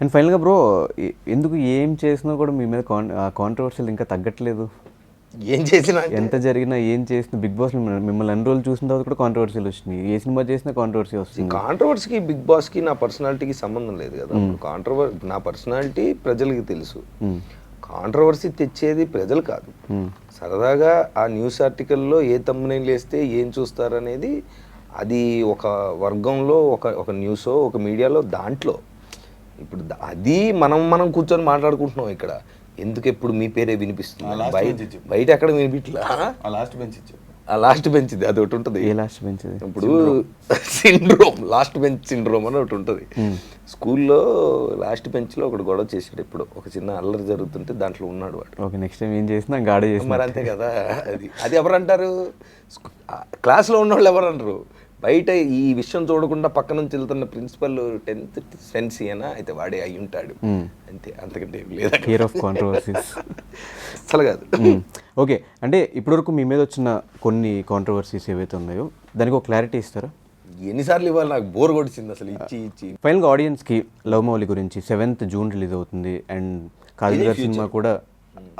And ఫైనల్గా bro ఎందుకు ఏం చేసినా కూడా మీ మీద కాంట్రవర్షియల్ ఇంకా తగ్గట్లేదు? ఏం చేసినా ఎంత జరిగినా ఏం చేసినా బిగ్ బాస్ మిమ్మల్ని అన్ని రోజులు చూసిన తర్వాత కూడా కాంట్రవర్షియల్ వచ్చినాయి. ఏ సినిమా చేసినా కాంట్రవర్సీ వస్తుంది. కాంట్రవర్సీకి బిగ్ బాస్కి నా పర్సనాలిటీకి సంబంధం లేదు కదా. నా పర్సనాలిటీ ప్రజలకి తెలుసు. కాంట్రవర్సీ తెచ్చేది ప్రజలు కాదు. సరదాగా ఆ న్యూస్ ఆర్టికల్లో ఏ తమ్మునైలు వేస్తే ఏం చూస్తారనేది అది ఒక వర్గంలో ఒక న్యూసో ఒక మీడియాలో దాంట్లో ఇప్పుడు అది మనం కూర్చొని మాట్లాడుకుంటున్నాం ఇక్కడ. ఎందుకు ఎప్పుడు మీ పేరే వినిపిస్తుంది? బయట ఎక్కడ వినిపించలే. ఆ లాస్ట్ బెంచ్ అది ఒకటి ఉంటుంది. ఏ లాస్ట్ బెంచ్? ఇప్పుడు సిండ్రోమ్, లాస్ట్ బెంచ్ సిండ్రోమ్ అని ఒకటి ఉంటుంది. స్కూల్లో లాస్ట్ బెంచ్లో ఒకటి గొడవ చేసాడు. ఇప్పుడు ఒక చిన్న అల్లరి జరుగుతుంటే దాంట్లో ఉన్నాడు వాడు. ఓకే, నెక్స్ట్ టైం ఏం చేసినా గాడే చేసి మరి అంతే కదా. అది ఎవరు అంటారు? క్లాస్లో ఉన్న వాళ్ళు ఎవరు అంటారు? బయట ఈ విషయం చూడకుండా పక్క నుంచి వెళ్తున్న ప్రిన్సిపల్ 10th సెన్స్ అయినా అయితే వాడే అయి ఉంటాడు అంతే, అంతకంటే ఏం లేదు. హియర్ ఆఫ్ కాంట్రవర్సీస్ అసలు కాదు. ఓకే, అంటే ఇప్పటివరకు మీ మీద వచ్చిన కొన్ని కాంట్రవర్సీస్ ఏవైతే ఉన్నాయో దానికి ఒక క్లారిటీ ఇస్తారా? ఎన్నిసార్లు ఇవ్వాలి? నాకు బోర్ కొడిచింది అసలు ఇచ్చి. ఫైనల్గా ఆడియన్స్కి లవ్ మౌలి గురించి 7th జూన్ రిలీజ్ అవుతుంది. అండ్ కాజల్ సినిమా కూడా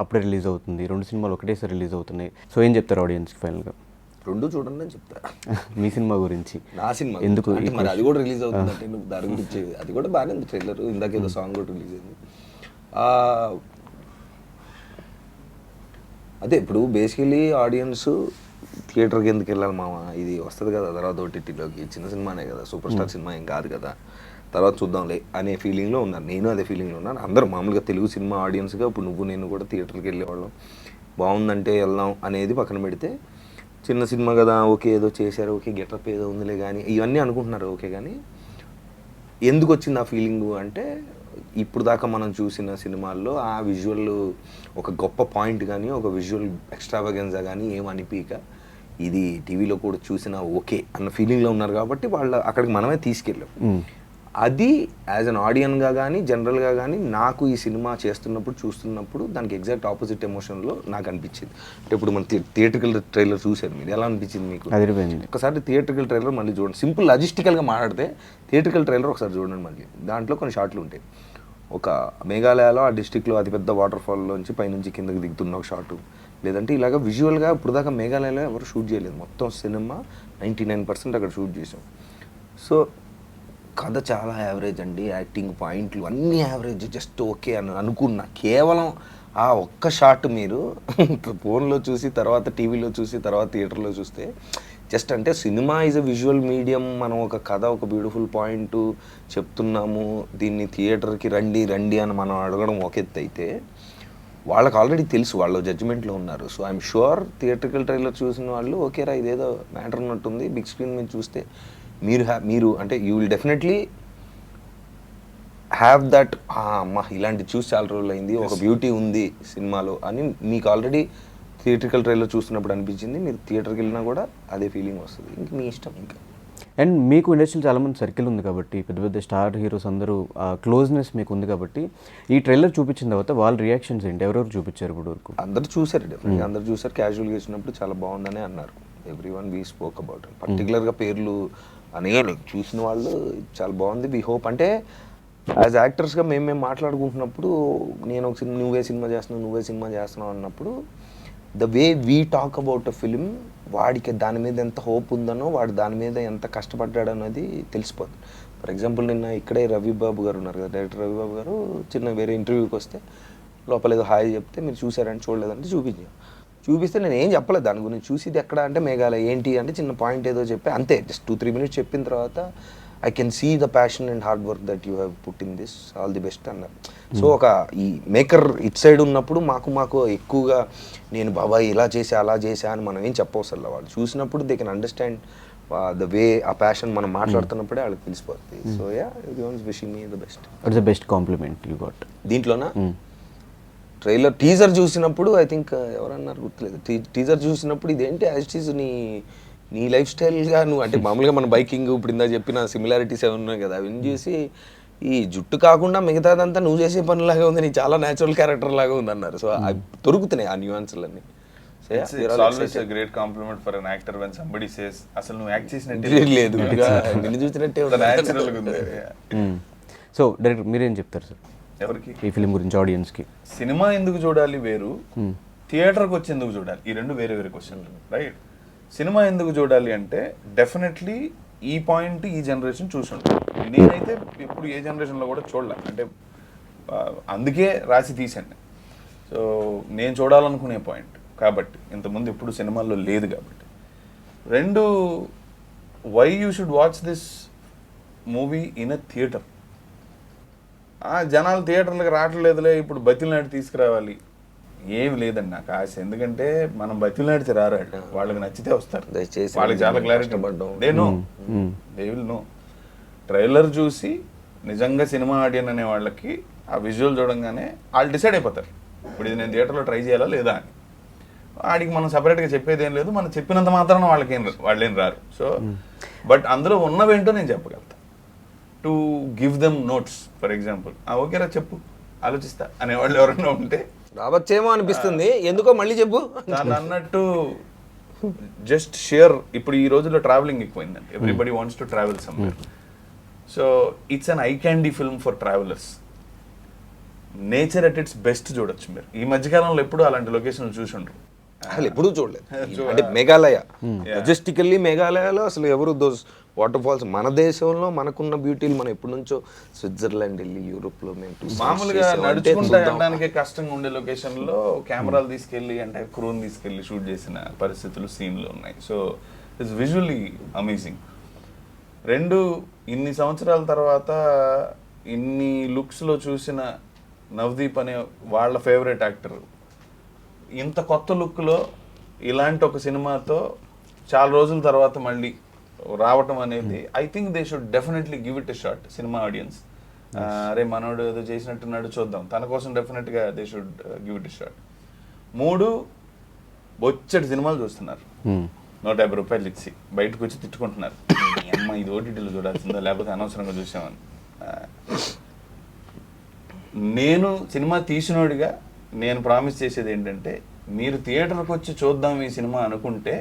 అప్పుడే రిలీజ్ అవుతుంది. 2 సినిమాలు ఒకటేసారి రిలీజ్ అవుతున్నాయి. సో ఏం చెప్తారు ఆడియన్స్కి ఫైనల్గా? 2 చూడండి అని చెప్తా. మీ సినిమా గురించి? నా సినిమా ఎందుకు మరి అది కూడా రిలీజ్ అవుతుంది అంటే నువ్వు దాని గురించి? అది కూడా బాగానే ఉంది ట్రైలర్. ఇందాక ఏదో సాంగ్ కూడా రిలీజ్ అయింది. అదే ఇప్పుడు బేసికలీ ఆడియన్స్ థియేటర్కి ఎందుకు వెళ్ళాలి మామ, ఇది వస్తుంది కదా తర్వాత ఓటీటీలోకి, చిన్న సినిమానే కదా, సూపర్ స్టార్ సినిమా ఏం కాదు కదా, తర్వాత చూద్దాంలే అనే ఫీలింగ్లో ఉన్నారు. నేను అదే ఫీలింగ్లో ఉన్నాను. అందరూ మామూలుగా తెలుగు సినిమా ఆడియన్స్గా ఇప్పుడు నువ్వు నేను కూడా థియేటర్కి వెళ్ళేవాళ్ళం. బాగుందంటే వెళ్దాం అనేది పక్కన పెడితే, చిన్న సినిమా కదా ఓకే ఏదో చేశారు, ఓకే గెటప్ ఏదో ఉందిలే కానీ ఇవన్నీ అనుకుంటున్నారు ఓకే. కానీ ఎందుకు వచ్చింది ఆ ఫీలింగు అంటే, ఇప్పుడు దాకా మనం చూసిన సినిమాల్లో ఆ విజువల్ ఒక గొప్ప పాయింట్ కానీ ఒక విజువల్ ఎక్స్ట్రావగెన్సా కానీ ఏమనిపించక ఇది టీవీలో కూడా చూసినా ఓకే అన్న ఫీలింగ్లో ఉన్నారు కాబట్టి వాళ్ళు అక్కడికి మనమే తీసుకెళ్ళాం. అది యాజ్ అన్ ఆడియన్గా కానీ జనరల్గా కానీ నాకు ఈ సినిమా చేస్తున్నప్పుడు చూస్తున్నప్పుడు దానికి ఎగ్జాక్ట్ ఆపోజిట్ ఎమోషన్లో నాకు అనిపించింది. అంటే ఇప్పుడు మన థియేట్రికల్ ట్రైలర్ చూశారు మీరు, ఎలా అనిపించింది మీకు? ఒకసారి థియేట్రికల్ ట్రైలర్ మళ్ళీ చూడండి. సింపుల్ లాజిస్టికల్గా మాట్లాడితే థియేట్రికల్ ట్రైలర్ ఒకసారి చూడండి మళ్ళీ. దాంట్లో కొన్ని షాట్లు ఉంటాయి. ఒక మేఘాలయలో ఆ డిస్టిక్లో అతిపెద్ద వాటర్ ఫాల్లోంచి పైనుంచి కిందకి దిగుతున్న ఒక షాటు, లేదంటే ఇలాగ విజువల్గా ఇప్పుడు దాకా మేఘాలయలో ఎవరు షూట్ చేయలేదు. మొత్తం సినిమా 99% అక్కడ షూట్ చేసాం. సో కథ చాలా యావరేజ్ అండి, యాక్టింగ్ పాయింట్లు అన్నీ యావరేజ్, జస్ట్ ఓకే అని అనుకున్నా. కేవలం ఆ ఒక్క షాట్ మీరు ఫోన్లో చూసి తర్వాత టీవీలో చూసి తర్వాత థియేటర్లో చూస్తే జస్ట్ అంటే cinema is a visual medium. మనం ఒక కథ ఒక బ్యూటిఫుల్ పాయింట్ చెప్తున్నాము, దీన్ని థియేటర్కి రండి రండి అని మనం అడగడం ఒక ఎత్తు అయితే, వాళ్ళకి ఆల్రెడీ తెలుసు, వాళ్ళు జడ్జిమెంట్లో ఉన్నారు. So I'm sure theatrical trailer చూసిన వాళ్ళు ఓకేరా ఇదేదో మ్యాటర్ ఉన్నట్టుంది, బిగ్ స్క్రీన్ మీద చూస్తే మీరు అంటే you will definitely have that అమ్మా ఇలాంటి చూసి చాలా రోజులు అయింది, ఒక బ్యూటీ ఉంది సినిమాలో అని మీకు ఆల్రెడీ థియేట్రికల్ ట్రైలర్ చూస్తున్నప్పుడు అనిపించింది. మీరు థియేటర్కి వెళ్ళినా కూడా అదే ఫీలింగ్ వస్తుంది. ఇంక మీ ఇష్టం. ఇంకా అండ్ మీకు ఇండస్ట్రీలో చాలామంది సర్కిల్ ఉంది కాబట్టి, పెద్ద పెద్ద స్టార్ హీరోస్ అందరూ క్లోజ్నెస్ మీకు ఉంది కాబట్టి, ఈ ట్రైలర్ చూపించిన తర్వాత వాళ్ళ రియాక్షన్స్ ఏంటి? ఎవరెవరు చూపించారు ఇప్పుడు వరకు? అందరు చూసారు, డెఫినెట్గా అందరు చూసారు. క్యాజువల్గా వచ్చినప్పుడు చాలా బాగుందనే అన్నారు. Everyone we spoke about. పర్టికులర్గా పేర్లు అనేవి చూసిన వాళ్ళు చాలా బాగుంది, వీ హోప్. అంటే యాజ్ యాక్టర్స్గా మేము మాట్లాడుకుంటున్నప్పుడు నేను ఒక నువ్వే సినిమా చేస్తున్నావు అన్నప్పుడు the way we talk about a film, వాడికి దాని మీద ఎంత హోప్ ఉందనో, వాడు దాని మీద ఎంత కష్టపడ్డాడు అన్నది తెలిసిపోతుంది. ఫర్ ఎగ్జాంపుల్ నిన్న ఇక్కడే రవిబాబు గారు ఉన్నారు కదా, డైరెక్టర్ రవిబాబు గారు, చిన్న వేరే ఇంటర్వ్యూకి వస్తే లోపల ఏదో హాయ్ చెప్తే మీరు చూసారంటే చూడలేదంటే చూపిస్తే నేను ఏం చెప్పలేదు దాని గురించి. చూసిది ఎక్కడ అంటే మేఘాలయ ఏంటి అంటే చిన్న పాయింట్ ఏదో చెప్పి అంతే, జస్ట్ 2-3 minutes చెప్పిన తర్వాత I can see the passion and hard work that you have put in this, all the best అన్నారు. సో ఒక ఈ మేకర్ ఇట్ సైడ్ ఉన్నప్పుడు మాకు ఎక్కువగా నేను బాబాయ్ ఇలా చేసా అలా చేసా అని మనం ఏం చెప్పవసరం. వాళ్ళు చూసినప్పుడు they can understand the way ఆ ప్యాషన్ మనం మాట్లాడుతున్నప్పుడే వాళ్ళకి తెలిసిపోతుంది. So ya, everyone's wishing me the best. What's the best compliment you got దీంట్లోనా? ట్రైలర్ టీజర్ చూసినప్పుడు ఐ థింక్ ఎవరన్నారు గుర్తులేదు, టీజర్ చూసినప్పుడు ఇదేంటి యాజ్ ఇట్ ఈజ్ నీ లైఫ్ స్టైల్గా నువ్వు అంటే మామూలుగా మన బైకింగ్ ఇప్పుడు ఇందా చెప్పిన సిమిలారిటీస్ ఏమి ఉన్నాయి కదా, అవన్నీ చూసి ఈ జుట్టు కాకుండా మిగతాదంతా నువ్వు చేసే పనిలాగా ఉంది, నీ చాలా న్యాచురల్ క్యారెక్టర్ లాగా ఉంది అన్నారు. సో దొరుకుతున్నాయి ఆ న్యూయాన్స్లన్నీ. Great compliment for an actor when somebody says అసలు నువ్వు యాక్ట్ చేసినట్టు లేదు, నిన్ను చూసినట్టే న్యాచురల్గా ఉంది. సో డైరెక్టర్ మీరేం చెప్తారు సార్ ఎవరికి? ఈ ఫిలిం గురించి ఆడియన్స్కి? సినిమా ఎందుకు చూడాలి వేరు, థియేటర్కి వచ్చి ఎందుకు చూడాలి, ఈ రెండు వేరే వేరే క్వశ్చన్లు, రైట్? సినిమా ఎందుకు చూడాలి అంటే డెఫినెట్లీ ఈ పాయింట్ ఈ జనరేషన్ చూసుంటాను. నేనైతే ఇప్పుడు ఏ జనరేషన్లో కూడా చూడలే, అంటే అందుకే రాసి తీసాను. సో నేను చూడాలనుకునే పాయింట్ కాబట్టి, ఇంతకుముందు ఎప్పుడు సినిమాల్లో లేదు కాబట్టి. రెండు, why you should watch this movie in a theatre. జనాలు థియేటర్లకు రావట్లేదులే, ఇప్పుడు బతిలాడి తీసుకురావాలి, ఏమి లేదండి నాకు ఆశ. ఎందుకంటే మనం బతిలాడితే రారాడు, వాళ్ళకి నచ్చితే వస్తారు. దయచేసి వాళ్ళకి చాలా clarity they will know. Trailer చూసి నిజంగా సినిమా ఆడియన్ అనే వాళ్ళకి ఆ విజువల్ చూడంగానే వాళ్ళు డిసైడ్ అయిపోతారు, ఇప్పుడు ఇది నేను థియేటర్లో ట్రై చేయాలా లేదా అని. వాడికి మనం సపరేట్గా చెప్పేది ఏం లేదు, మనం చెప్పినంత మాత్రాన వాళ్ళేం రారు. సో బట్ అందులో ఉన్నవేంటో నేను చెప్పగలుగుతా. To give them notes, for example, ఓకేరా చెప్పు ఆలోచిస్తా అనేవాళ్ళు ఎవరైనా ఉంటే రావచ్చేమో అనిపిస్తుంది, ఎందుకో మళ్ళీ చెప్పు దాన్ని అన్నట్టు జస్ట్ షేర్. ఇప్పుడు ఈ రోజుల్లో ట్రావెలింగ్ ఎక్కువైందండి, everybody wants to travel somewhere. So it's an eye candy film for travellers. Nature at its best చూడొచ్చు మీరు. ఈ మధ్యకాలంలో ఎప్పుడు అలాంటి లొకేషన్లు చూసి ఉండరు, అసలు ఎప్పుడూ చూడలేదు. అంటే మేఘాలయ, లొజిస్టికల్లీ మేఘాలయలో అసలు ఎవరు దోస్ వాటర్ ఫాల్స్, మన దేశంలో మనకున్న బ్యూటీలు మనం ఎప్పటి నుంచో స్విట్జర్లాండ్ వెళ్ళి యూరోప్లో మేము మామూలుగా నడుచుకుంటా వెళ్ళడానికి కష్టంగా ఉండే లొకేషన్ లో కెమెరాలు తీసుకెళ్లి అంటే క్రూని తీసుకెళ్లి షూట్ చేసిన పరిస్థితులు సీన్లు ఉన్నాయి. So it's visually amazing. రెండు, ఇన్ని సంవత్సరాల తర్వాత ఇన్ని లుక్స్లో చూసిన నవదీప్ అనే వాళ్ళ ఫేవరెట్ యాక్టర్ ఇంత కొత్త లుక్లో ఇలాంటి ఒక సినిమాతో చాలా రోజుల తర్వాత మళ్ళీ రావటం అనేది, I think they should definitely give it a shot. Cinema audience అరే మనోడు ఏదో చేసినట్టున్నాడు చూద్దాం, తన కోసం డెఫినెట్గా they should give it a shot. మూడు, బొచ్చటి సినిమాలు చూస్తున్నారు, 150 రూపాయలు ఇచ్చి బయటకు వచ్చి తిట్టుకుంటున్నారు, అమ్మ ఇది ఓటీటీలో చూడాల్సిందో లేకపోతే అనవసరంగా చూసామని. నేను సినిమా తీసినోడిగా నేను ప్రామిస్ చేసేది ఏంటంటే, మీరు థియేటర్కి వచ్చి చూద్దాం ఈ సినిమా అనుకుంటే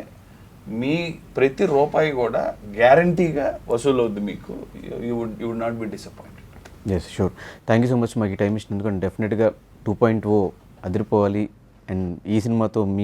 మీ ప్రతి రూపాయి కూడా గ్యారంటీగా వసూలు అవుద్ది మీకు. You would not be disappointed. Yes sure. Thank you so much మాకు ఈ టైం ఇచ్చినందుకు. డెఫినెట్గా 2.0 అదిరిపోవాలి. అండ్ ఈ సినిమాతో మీ